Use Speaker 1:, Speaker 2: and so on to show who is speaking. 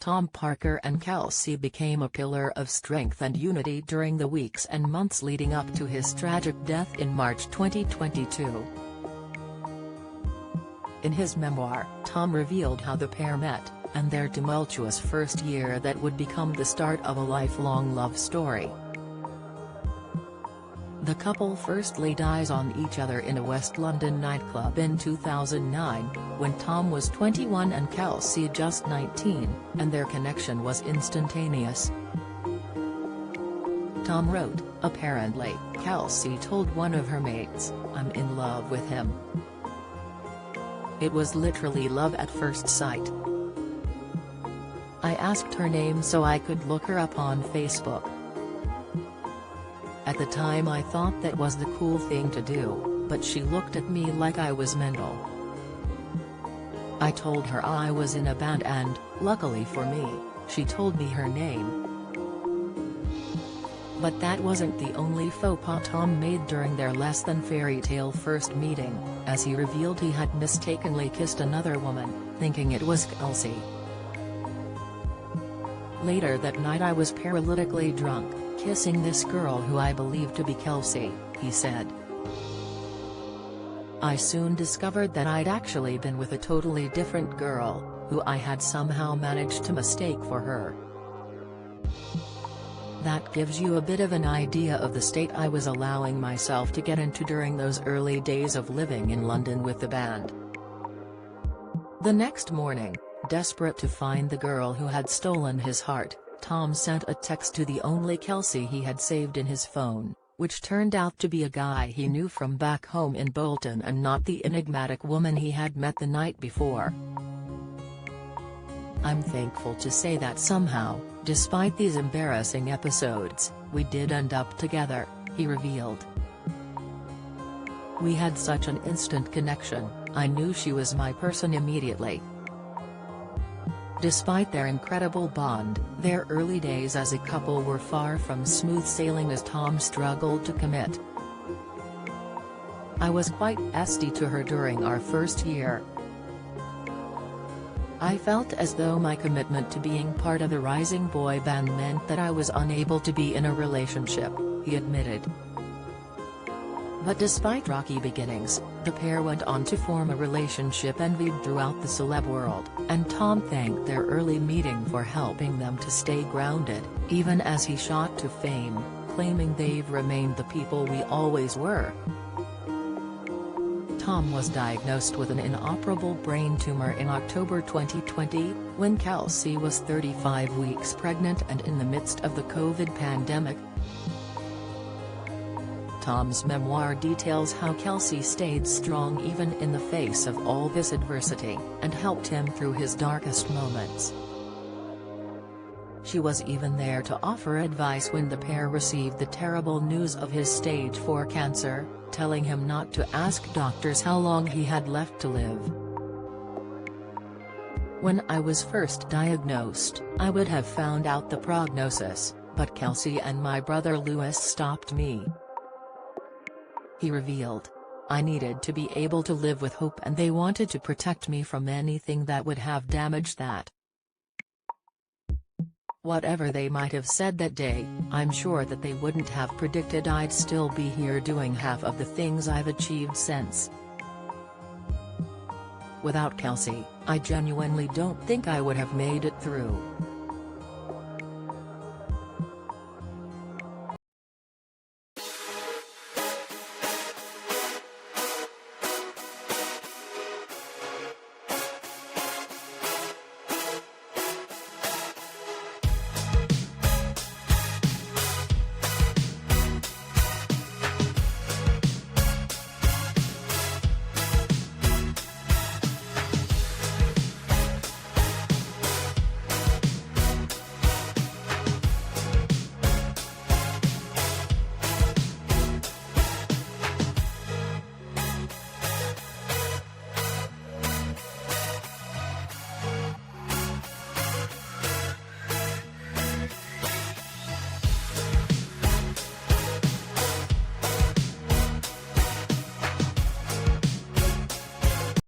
Speaker 1: Tom Parker and Kelsey became a pillar of strength and unity during the weeks and months leading up to his tragic death in March 2022. In his memoir, Tom revealed how the pair met, and their tumultuous first year that would become the start of a lifelong love story. The couple first laid eyes on each other in a West London nightclub in 2009, when Tom was 21 and Kelsey just 19, and their connection was instantaneous. Tom wrote, "Apparently, Kelsey told one of her mates, 'I'm in love with him.' It was literally love at first sight. I asked her name so I could look her up on Facebook. At the time I thought that was the cool thing to do, but she looked at me like I was mental. I told her I was in a band and, luckily for me, she told me her name." But that wasn't the only faux pas Tom made during their less than fairy tale first meeting, as he revealed he had mistakenly kissed another woman, thinking it was Kelsey. "Later that night I was paralytically drunk, kissing this girl who I believed to be Kelsey," he said. "I soon discovered that I'd actually been with a totally different girl, who I had somehow managed to mistake for her." That gives you a bit of an idea of the state I was allowing myself to get into during those early days of living in London with the band. The next morning, desperate to find the girl who had stolen his heart, Tom sent a text to the only Kelsey he had saved in his phone, which turned out to be a guy he knew from back home in Bolton and not the enigmatic woman he had met the night before. "I'm thankful to say that somehow, despite these embarrassing episodes, we did end up together," he revealed. "We had such an instant connection, I knew she was my person immediately." Despite their incredible bond, their early days as a couple were far from smooth sailing as Tom struggled to commit. "I was quite nasty to her during our first year. I felt as though my commitment to being part of the rising boy band meant that I was unable to be in a relationship," he admitted. But despite rocky beginnings, the pair went on to form a relationship envied throughout the celeb world, and Tom thanked their early meeting for helping them to stay grounded, even as he shot to fame, claiming they've remained the people we always were. Tom was diagnosed with an inoperable brain tumor in October 2020, when Kelsey was 35 weeks pregnant and in the midst of the COVID pandemic. Tom's memoir details how Kelsey stayed strong even in the face of all this adversity, and helped him through his darkest moments. She was even there to offer advice when the pair received the terrible news of his stage 4 cancer, telling him not to ask doctors how long he had left to live. "When I was first diagnosed, I would have found out the prognosis, but Kelsey and my brother Louis stopped me," he revealed. "I needed to be able to live with hope and they wanted to protect me from anything that would have damaged that. Whatever they might have said that day, I'm sure that they wouldn't have predicted I'd still be here doing half of the things I've achieved since. Without Kelsey, I genuinely don't think I would have made it through."